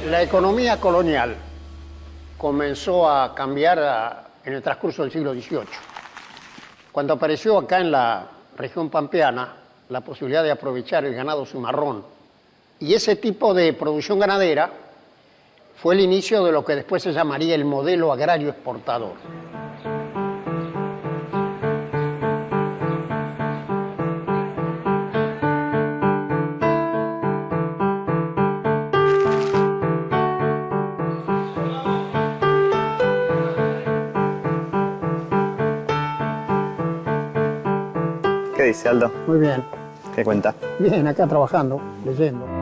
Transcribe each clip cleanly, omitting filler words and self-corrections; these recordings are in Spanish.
La economía colonial comenzó a cambiar en el transcurso del siglo XVIII, cuando apareció acá en la región pampeana la posibilidad de aprovechar el ganado cimarrón. Y ese tipo de producción ganadera fue el inicio de lo que después se llamaría el modelo agrario exportador. ¿Qué dice, Aldo? Muy bien. ¿Qué cuenta? Bien, acá trabajando, leyendo.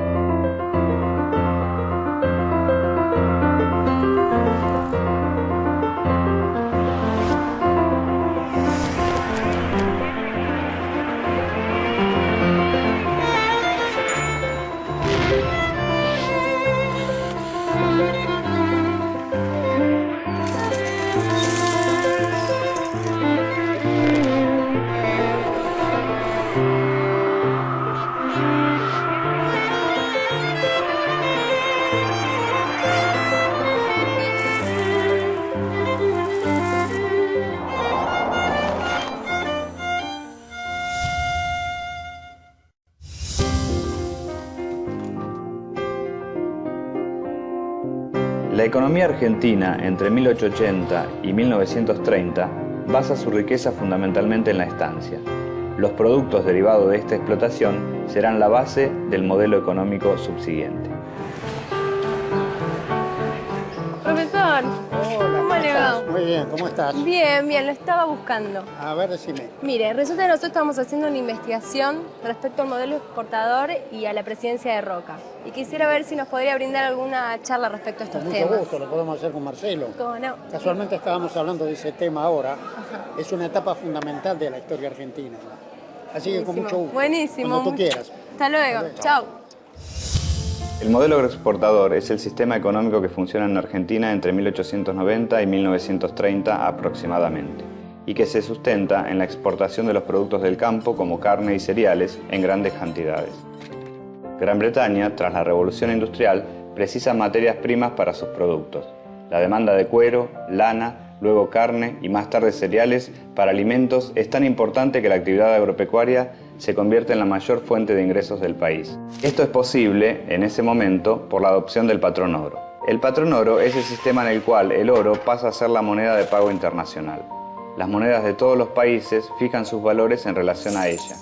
La economía argentina entre 1880 y 1930 basa su riqueza fundamentalmente en la estancia. Los productos derivados de esta explotación serán la base del modelo económico subsiguiente. Profesor, Hola, ¿cómo le va? estás? Muy bien, ¿cómo estás? Bien, bien, lo estaba buscando. A ver, decime. Mire, resulta que nosotros estamos haciendo una investigación respecto al modelo exportador y a la presidencia de Roca. Y quisiera ver si nos podría brindar alguna charla respecto a estos Con temas. mucho gusto, lo podemos hacer con Marcelo. ¿Cómo no? Casualmente estábamos hablando de ese tema ahora. Es una etapa fundamental de la historia argentina. Así que con mucho gusto. Buenísimo. Cuando tú quieras. Hasta luego. Chao. El modelo agroexportador es el sistema económico que funciona en Argentina entre 1890 y 1930 aproximadamente, y que se sustenta en la exportación de los productos del campo como carne y cereales en grandes cantidades. Gran Bretaña, tras la Revolución Industrial, precisa materias primas para sus productos. La demanda de cuero, lana, luego carne y más tarde cereales para alimentos es tan importante que la actividad agropecuaria se convierte en la mayor fuente de ingresos del país. Esto es posible, en ese momento, por la adopción del patrón oro. El patrón oro es el sistema en el cual el oro pasa a ser la moneda de pago internacional. Las monedas de todos los países fijan sus valores en relación a ella.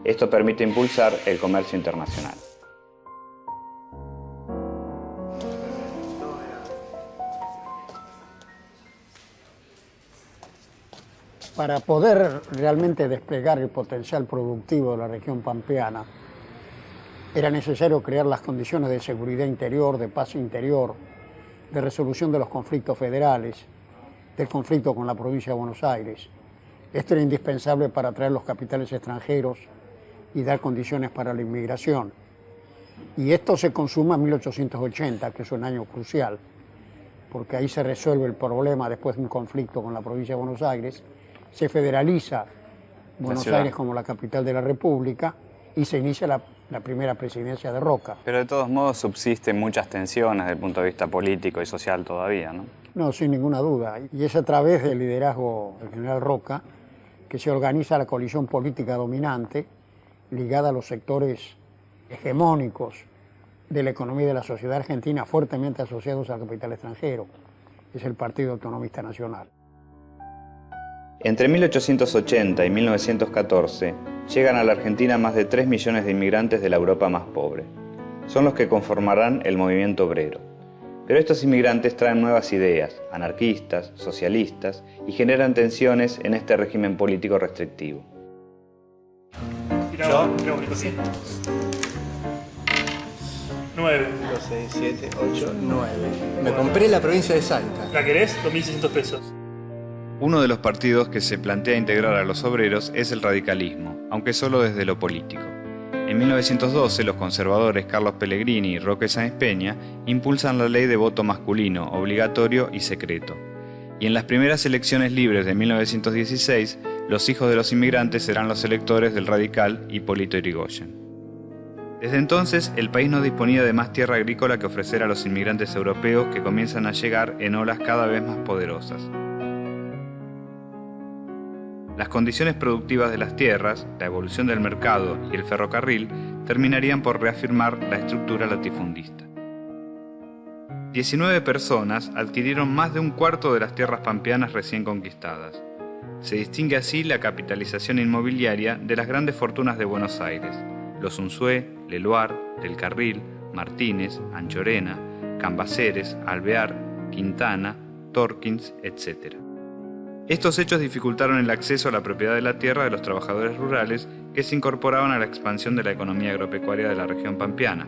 Esto permite impulsar el comercio internacional. Para poder realmente desplegar el potencial productivo de la región pampeana, era necesario crear las condiciones de seguridad interior, de paz interior, de resolución de los conflictos federales, del conflicto con la provincia de Buenos Aires. Esto era indispensable para atraer los capitales extranjeros y dar condiciones para la inmigración. Y esto se consuma en 1880, que es un año crucial, porque ahí se resuelve el problema después de un conflicto con la provincia de Buenos Aires. Se federaliza Buenos Aires como la capital de la República y se inicia la primera presidencia de Roca. Pero de todos modos subsisten muchas tensiones desde el punto de vista político y social todavía, ¿no? No, sin ninguna duda. Y es a través del liderazgo del general Roca que se organiza la coalición política dominante ligada a los sectores hegemónicos de la economía y de la sociedad argentina fuertemente asociados al capital extranjero. Es el Partido Autonomista Nacional. Entre 1880 y 1914 llegan a la Argentina más de 3 millones de inmigrantes de la Europa más pobre. Son los que conformarán el movimiento obrero. Pero estos inmigrantes traen nuevas ideas, anarquistas, socialistas, y generan tensiones en este régimen político restrictivo. ¿Yo? 9. 6, 7, 8, 9. Me compré la provincia de Salta. ¿La querés? 2.600 pesos. Uno de los partidos que se plantea integrar a los obreros es el radicalismo, aunque solo desde lo político. En 1912, los conservadores Carlos Pellegrini y Roque Sáenz Peña impulsan la ley de voto masculino, obligatorio y secreto. Y en las primeras elecciones libres de 1916, los hijos de los inmigrantes serán los electores del radical Hipólito Yrigoyen. Desde entonces, el país no disponía de más tierra agrícola que ofrecer a los inmigrantes europeos que comienzan a llegar en olas cada vez más poderosas. Las condiciones productivas de las tierras, la evolución del mercado y el ferrocarril terminarían por reafirmar la estructura latifundista. 19 personas adquirieron más de un cuarto de las tierras pampeanas recién conquistadas. Se distingue así la capitalización inmobiliaria de las grandes fortunas de Buenos Aires: los Unzué, Leluar, Del Carril, Martínez, Anchorena, Cambaceres, Alvear, Quintana, Torkins, etc. Estos hechos dificultaron el acceso a la propiedad de la tierra de los trabajadores rurales que se incorporaban a la expansión de la economía agropecuaria de la región pampeana,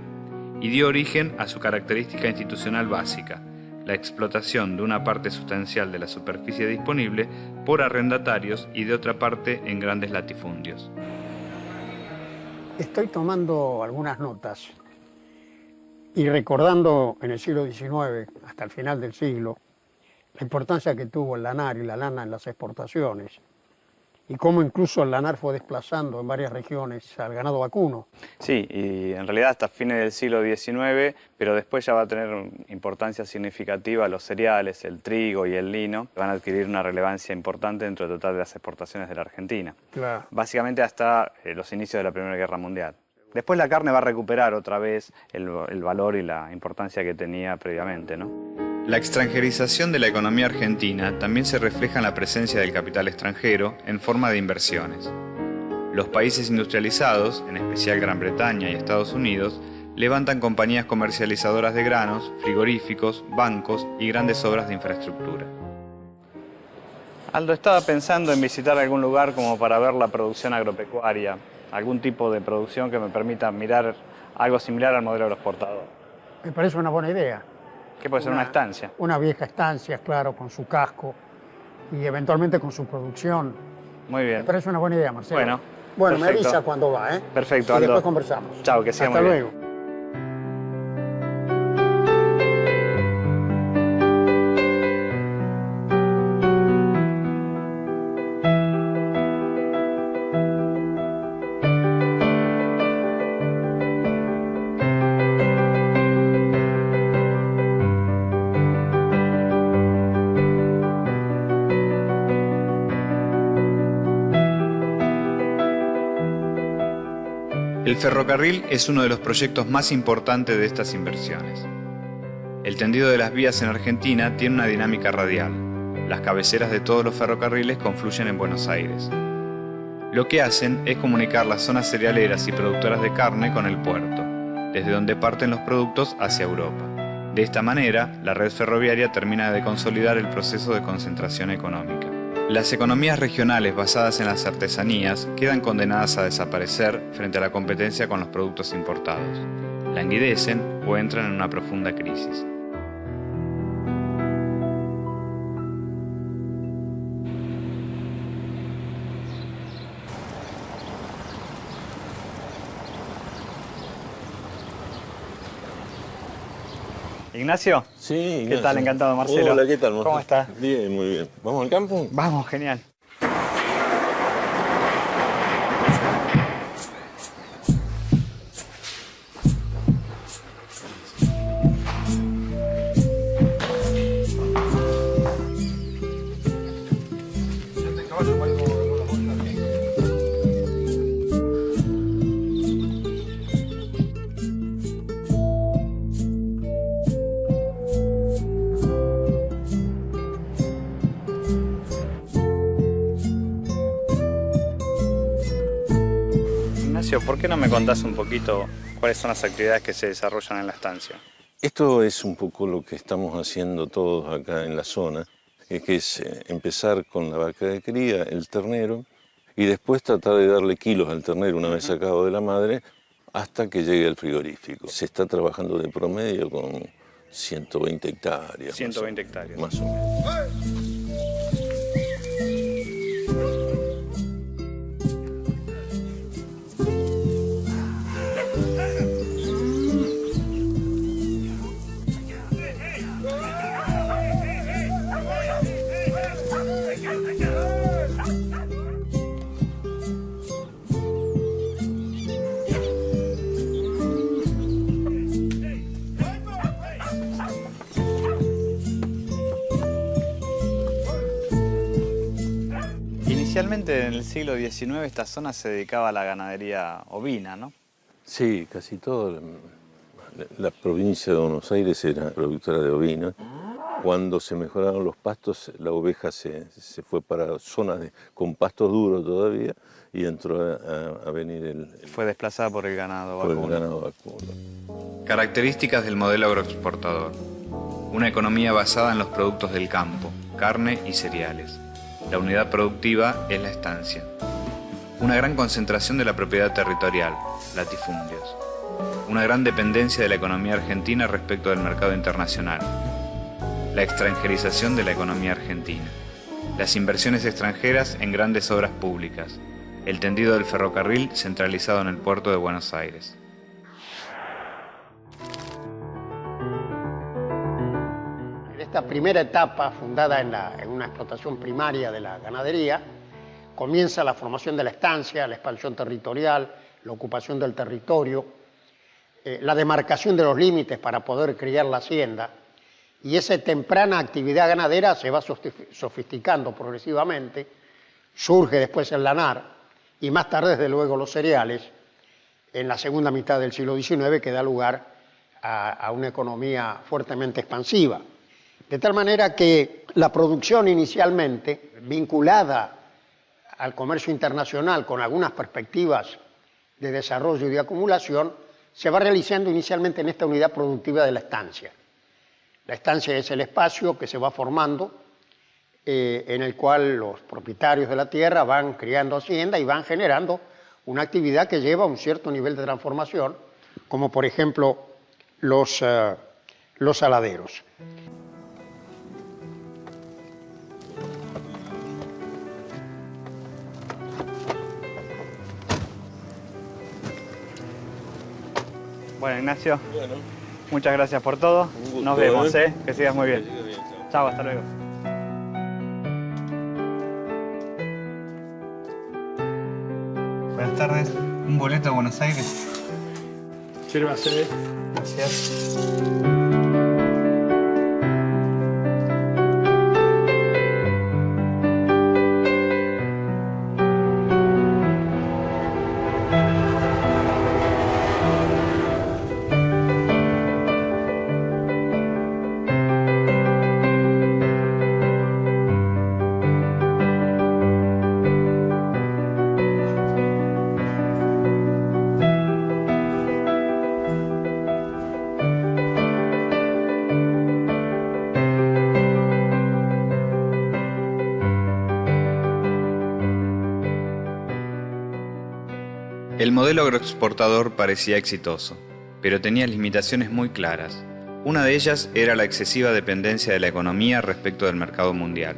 y dio origen a su característica institucional básica: la explotación de una parte sustancial de la superficie disponible por arrendatarios y de otra parte en grandes latifundios. Estoy tomando algunas notas y recordando en el siglo XIX, hasta el final del siglo, la importancia que tuvo el lanar y la lana en las exportaciones, y cómo incluso el lanar fue desplazando en varias regiones al ganado vacuno. Sí, y en realidad hasta fines del siglo XIX, pero después ya va a tener importancia significativa los cereales, el trigo y el lino, van a adquirir una relevancia importante dentro del total de las exportaciones de la Argentina. Claro. Básicamente hasta los inicios de la Primera Guerra Mundial. Después la carne va a recuperar otra vez el valor y la importancia que tenía previamente, ¿no? La extranjerización de la economía argentina también se refleja en la presencia del capital extranjero en forma de inversiones. Los países industrializados, en especial Gran Bretaña y Estados Unidos, levantan compañías comercializadoras de granos, frigoríficos, bancos y grandes obras de infraestructura. Aldo, estaba pensando en visitar algún lugar como para ver la producción agropecuaria, algún tipo de producción que me permita mirar algo similar al modelo agroexportador. Me parece una buena idea. ¿Qué puede ser una estancia? Una vieja estancia, claro, con su casco y eventualmente con su producción. Muy bien. Me parece una buena idea, Marcelo. Bueno, perfecto. me avisa cuando va, ¿eh? Perfecto, y Aldo. después conversamos. Chao, que sea muy bien. Hasta luego. El ferrocarril es uno de los proyectos más importantes de estas inversiones. El tendido de las vías en Argentina tiene una dinámica radial. Las cabeceras de todos los ferrocarriles confluyen en Buenos Aires. Lo que hacen es comunicar las zonas cerealeras y productoras de carne con el puerto, desde donde parten los productos hacia Europa. De esta manera, la red ferroviaria termina de consolidar el proceso de concentración económica. Las economías regionales basadas en las artesanías quedan condenadas a desaparecer frente a la competencia con los productos importados. Languidecen o entran en una profunda crisis. Ignacio. Sí, Ignacio. ¿Qué tal? Encantado, Marcelo. Hola, ¿qué tal, Marcelo? ¿Cómo estás? Bien, muy bien. ¿Vamos al campo? Vamos, genial. ¿Por qué no me contás un poquito cuáles son las actividades que se desarrollan en la estancia? Esto es un poco lo que estamos haciendo todos acá en la zona, que es empezar con la vaca de cría, el ternero, y después tratar de darle kilos al ternero una vez sacado de la madre hasta que llegue al frigorífico. Se está trabajando de promedio con 120 hectáreas. 120 hectáreas. Más o menos. Inicialmente en el siglo XIX esta zona se dedicaba a la ganadería ovina, ¿no? Sí, casi toda la provincia de Buenos Aires era productora de ovinos. Cuando se mejoraron los pastos, la oveja se fue para zonas con pastos duros todavía y entró a venir Fue desplazada por el ganado vacuno. por el ganado vacuno. Características del modelo agroexportador. Una economía basada en los productos del campo, carne y cereales. La unidad productiva es la estancia. Una gran concentración de la propiedad territorial, latifundios. Una gran dependencia de la economía argentina respecto del mercado internacional. La extranjerización de la economía argentina. Las inversiones extranjeras en grandes obras públicas. El tendido del ferrocarril centralizado en el puerto de Buenos Aires. En esta primera etapa, fundada en una explotación primaria de la ganadería, comienza la formación de la estancia, la expansión territorial, la ocupación del territorio, la demarcación de los límites para poder criar la hacienda, y esa temprana actividad ganadera se va sofisticando progresivamente, surge después el lanar, y más tarde, desde luego, los cereales, en la segunda mitad del siglo XIX, que da lugar a una economía fuertemente expansiva. De tal manera que la producción inicialmente, vinculada al comercio internacional con algunas perspectivas de desarrollo y de acumulación, se va realizando inicialmente en esta unidad productiva de la estancia. La estancia es el espacio que se va formando, en el cual los propietarios de la tierra van criando hacienda y van generando una actividad que lleva a un cierto nivel de transformación, como por ejemplo los saladeros. Bueno, Ignacio, muchas gracias por todo. Un gusto, Nos vemos, que sigas muy bien. Que siga bien, chao. Chao, hasta luego. Buenas tardes. Un boleto a Buenos Aires. Sírvase. Gracias. El modelo agroexportador parecía exitoso, pero tenía limitaciones muy claras. Una de ellas era la excesiva dependencia de la economía respecto del mercado mundial.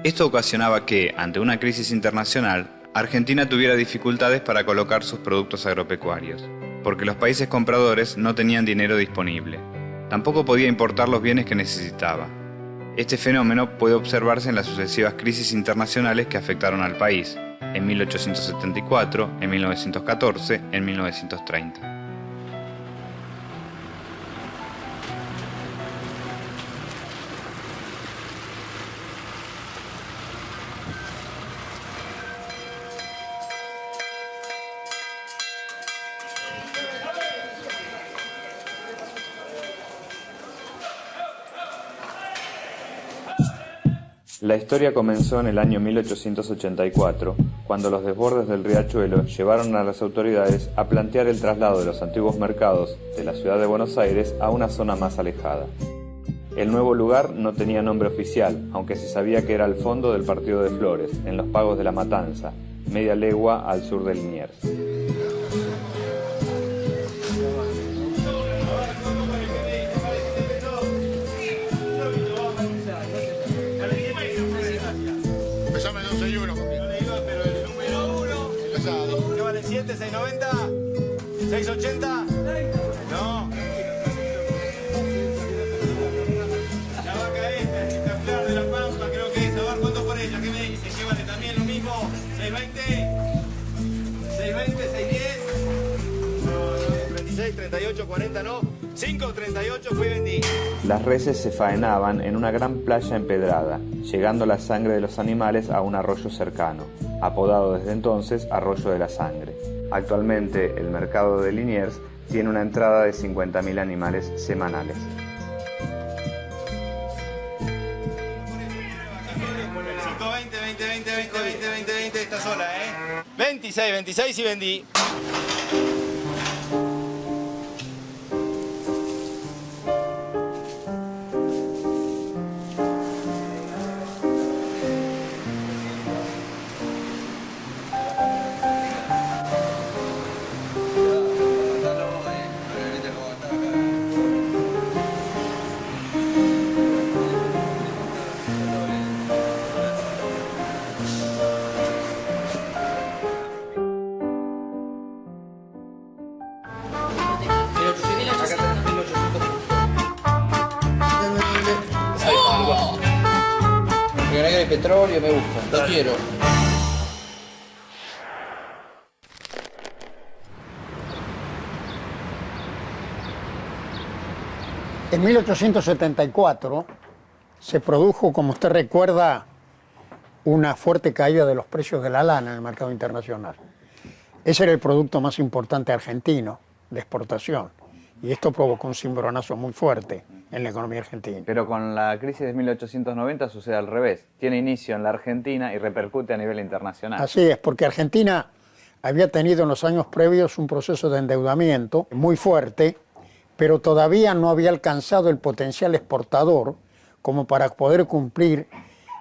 Esto ocasionaba que, ante una crisis internacional, Argentina tuviera dificultades para colocar sus productos agropecuarios, porque los países compradores no tenían dinero disponible. Tampoco podía importar los bienes que necesitaba. Este fenómeno puede observarse en las sucesivas crisis internacionales que afectaron al país, en 1874, en 1914, en 1930. La historia comenzó en el año 1884, cuando los desbordes del riachuelo llevaron a las autoridades a plantear el traslado de los antiguos mercados de la ciudad de Buenos Aires a una zona más alejada. El nuevo lugar no tenía nombre oficial, aunque se sabía que era el fondo del partido de Flores, en los pagos de La Matanza, media legua al sur de Liniers. ¿690? ¿680? No. La vaca esta, ejemplar de la Pampa, creo que es. A ver cuánto por ella, ¿qué me dice? ¿Qué vale también lo mismo? ¿620? ¿620? ¿610? No, 36, 38, 40, no. 5.38 fui y vendí. Las reses se faenaban en una gran playa empedrada, llegando la sangre de los animales a un arroyo cercano, apodado desde entonces Arroyo de la Sangre. Actualmente el mercado de Liniers tiene una entrada de 50.000 animales semanales. 20, está sola, 26 y vendí. El petróleo me gusta, lo quiero. En 1874 se produjo, como usted recuerda, una fuerte caída de los precios de la lana en el mercado internacional. Ese era el producto más importante argentino de exportación y esto provocó un cimbronazo muy fuerte en la economía argentina. Pero con la crisis de 1890 sucede al revés. Tiene inicio en la Argentina y repercute a nivel internacional. Así es, porque Argentina había tenido en los años previos un proceso de endeudamiento muy fuerte, pero todavía no había alcanzado el potencial exportador como para poder cumplir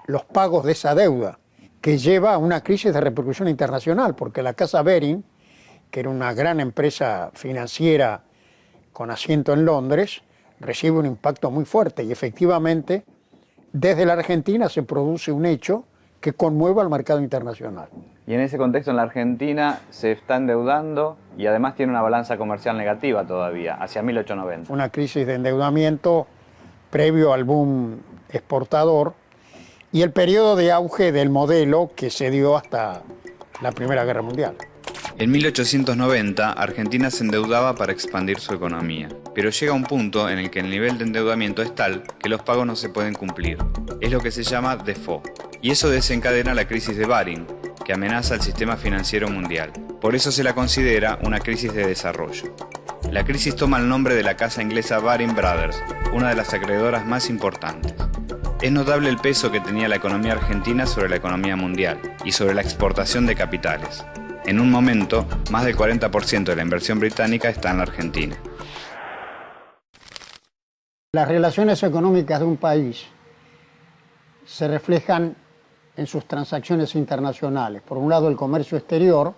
los pagos de esa deuda, que lleva a una crisis de repercusión internacional, porque la Casa Baring, que era una gran empresa financiera con asiento en Londres, recibe un impacto muy fuerte y efectivamente desde la Argentina se produce un hecho que conmueve al mercado internacional. Y en ese contexto en la Argentina se está endeudando y además tiene una balanza comercial negativa todavía, hacia 1890. Una crisis de endeudamiento previo al boom exportador y el periodo de auge del modelo que se dio hasta la Primera Guerra Mundial. En 1890, Argentina se endeudaba para expandir su economía, pero llega un punto en el que el nivel de endeudamiento es tal que los pagos no se pueden cumplir. Es lo que se llama default, y eso desencadena la crisis de Baring, que amenaza al sistema financiero mundial. Por eso se la considera una crisis de desarrollo. La crisis toma el nombre de la casa inglesa Baring Brothers, una de las acreedoras más importantes. Es notable el peso que tenía la economía argentina sobre la economía mundial y sobre la exportación de capitales. En un momento, más del 40% de la inversión británica está en la Argentina. Las relaciones económicas de un país se reflejan en sus transacciones internacionales. Por un lado, el comercio exterior,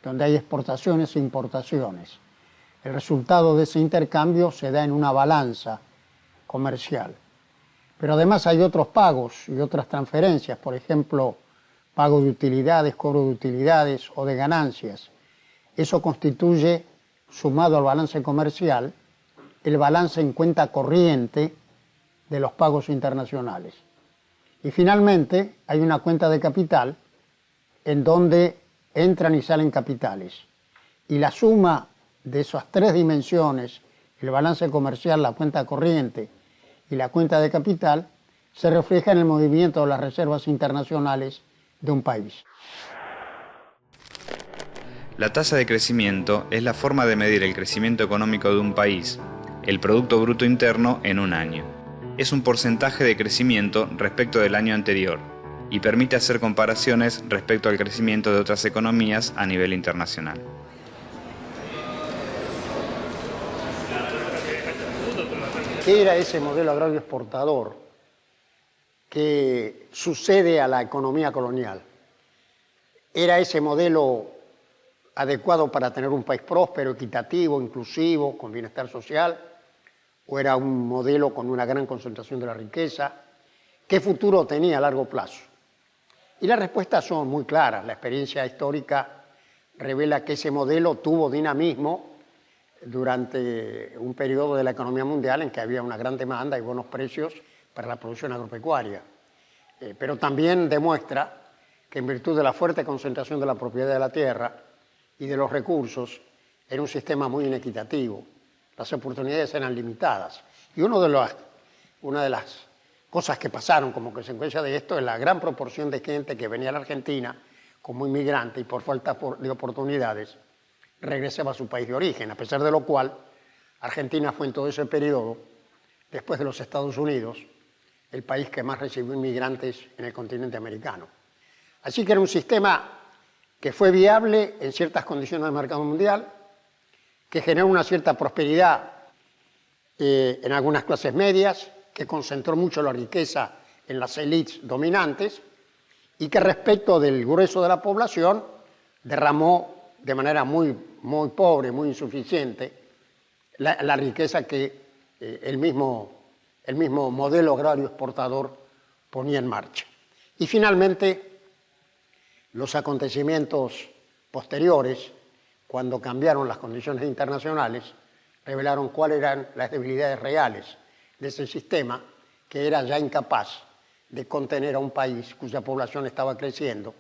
donde hay exportaciones e importaciones. El resultado de ese intercambio se da en una balanza comercial. Pero además hay otros pagos y otras transferencias, por ejemplo, pago de utilidades, cobro de utilidades o de ganancias. Eso constituye, sumado al balance comercial, el balance en cuenta corriente de los pagos internacionales. Y finalmente hay una cuenta de capital en donde entran y salen capitales. Y la suma de esas tres dimensiones, el balance comercial, la cuenta corriente y la cuenta de capital, se refleja en el movimiento de las reservas internacionales de un país. La tasa de crecimiento es la forma de medir el crecimiento económico de un país, el Producto Bruto Interno en un año. Es un porcentaje de crecimiento respecto del año anterior y permite hacer comparaciones respecto al crecimiento de otras economías a nivel internacional. ¿Qué era ese modelo agrario exportador que sucede a la economía colonial? ¿Era ese modelo adecuado para tener un país próspero, equitativo, inclusivo, con bienestar social? ¿O era un modelo con una gran concentración de la riqueza? ¿Qué futuro tenía a largo plazo? Y las respuestas son muy claras. La experiencia histórica revela que ese modelo tuvo dinamismo durante un periodo de la economía mundial en que había una gran demanda y buenos precios para la producción agropecuaria. Pero también demuestra que en virtud de la fuerte concentración de la propiedad de la tierra y de los recursos, era un sistema muy inequitativo. las oportunidades eran limitadas. Y una de las cosas que pasaron como consecuencia de esto es la gran proporción de gente que venía a la Argentina como inmigrante y por falta de oportunidades regresaba a su país de origen, a pesar de lo cual Argentina fue en todo ese periodo, después de los Estados Unidos, el país que más recibió inmigrantes en el continente americano. Así que era un sistema que fue viable en ciertas condiciones del mercado mundial, que generó una cierta prosperidad en algunas clases medias, que concentró mucho la riqueza en las élites dominantes y que respecto del grueso de la población derramó de manera muy pobre, muy insuficiente, la riqueza que el mismo modelo agrario exportador ponía en marcha. Y finalmente, los acontecimientos posteriores, cuando cambiaron las condiciones internacionales, revelaron cuáles eran las debilidades reales de ese sistema, que era ya incapaz de contener a un país cuya población estaba creciendo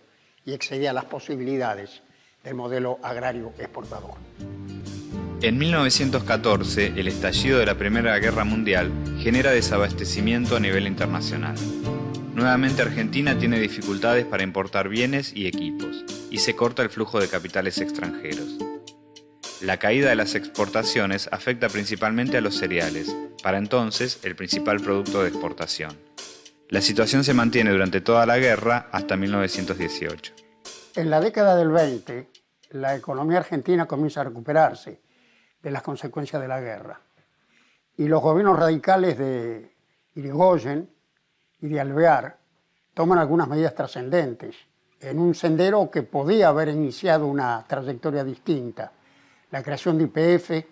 y excedía las posibilidades del modelo agrario exportador. En 1914, el estallido de la Primera Guerra Mundial genera desabastecimiento a nivel internacional. Nuevamente Argentina tiene dificultades para importar bienes y equipos, y se corta el flujo de capitales extranjeros. La caída de las exportaciones afecta principalmente a los cereales, para entonces el principal producto de exportación. La situación se mantiene durante toda la guerra hasta 1918. En la década del 20, la economía argentina comienza a recuperarse de las consecuencias de la guerra. Y los gobiernos radicales de Irigoyen y de Alvear toman algunas medidas trascendentes en un sendero que podía haber iniciado una trayectoria distinta. La creación de YPF,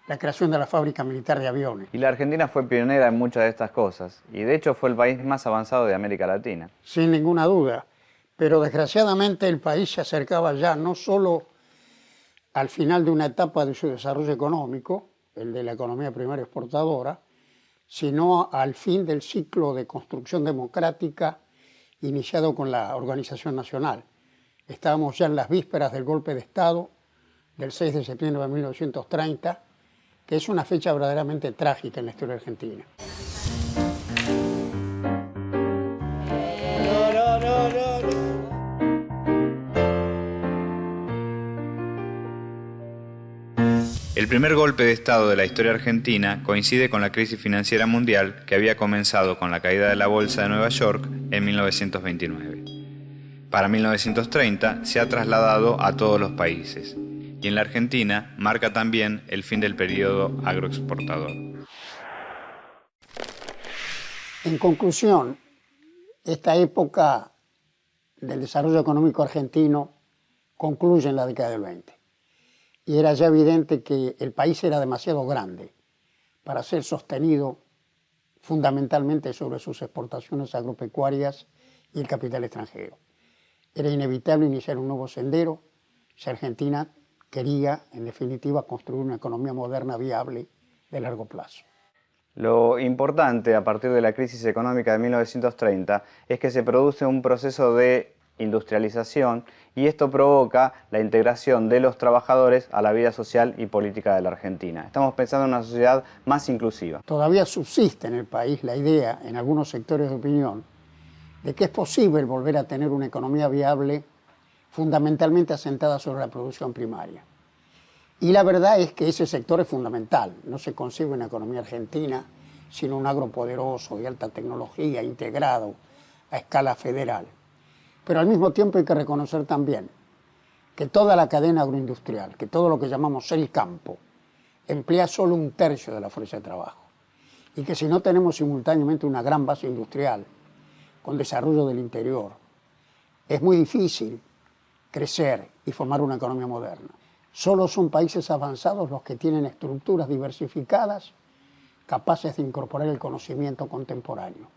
la creación de la fábrica militar de aviones. Y la Argentina fue pionera en muchas de estas cosas, y de hecho fue el país más avanzado de América Latina. Sin ninguna duda, pero desgraciadamente el país se acercaba ya no solo al final de una etapa de su desarrollo económico, el de la economía primaria exportadora, sino al fin del ciclo de construcción democrática iniciado con la Organización Nacional. Estábamos ya en las vísperas del golpe de Estado del 6 de septiembre de 1930, que es una fecha verdaderamente trágica en la historia argentina. El primer golpe de Estado de la historia argentina coincide con la crisis financiera mundial que había comenzado con la caída de la Bolsa de Nueva York en 1929. Para 1930 se ha trasladado a todos los países y en la Argentina marca también el fin del periodo agroexportador. En conclusión, esta época del desarrollo económico argentino concluye en la década del 20. Y era ya evidente que el país era demasiado grande para ser sostenido fundamentalmente sobre sus exportaciones agropecuarias y el capital extranjero. Era inevitable iniciar un nuevo sendero si Argentina quería, en definitiva, construir una economía moderna viable de largo plazo. Lo importante a partir de la crisis económica de 1930 es que se produce un proceso de industrialización y esto provoca la integración de los trabajadores a la vida social y política de la Argentina. Estamos pensando en una sociedad más inclusiva. Todavía subsiste en el país la idea, en algunos sectores de opinión, de que es posible volver a tener una economía viable fundamentalmente asentada sobre la producción primaria. Y la verdad es que ese sector es fundamental. No se concibe una economía argentina sino un agropoderoso de alta tecnología integrado a escala federal. Pero al mismo tiempo hay que reconocer también que toda la cadena agroindustrial, que todo lo que llamamos el campo, emplea solo un tercio de la fuerza de trabajo. Y que si no tenemos simultáneamente una gran base industrial con desarrollo del interior, es muy difícil crecer y formar una economía moderna. Solo son países avanzados los que tienen estructuras diversificadas capaces de incorporar el conocimiento contemporáneo.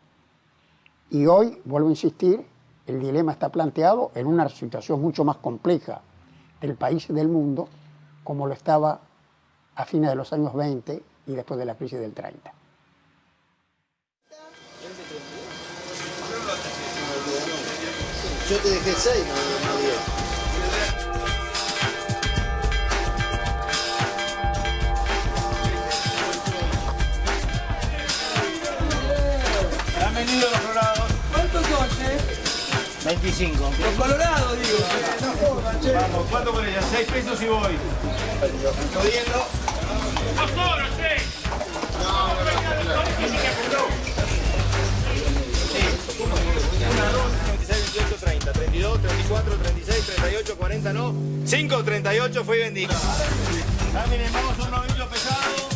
Y hoy, vuelvo a insistir, el dilema está planteado en una situación mucho más compleja del país y del mundo, como lo estaba a fines de los años 20 y después de la crisis del 30. Yo te dejé 6, no 10. 25. Los colorados, digo. Vamos, ¿cuánto con ella? 6 pesos y voy. Jodiendo. ¡Dos horas, sí! No, 28, 30, 32, 34, 36, 38, 40, no. 5, 38 fue vendido. También vamos a un novillo pesado.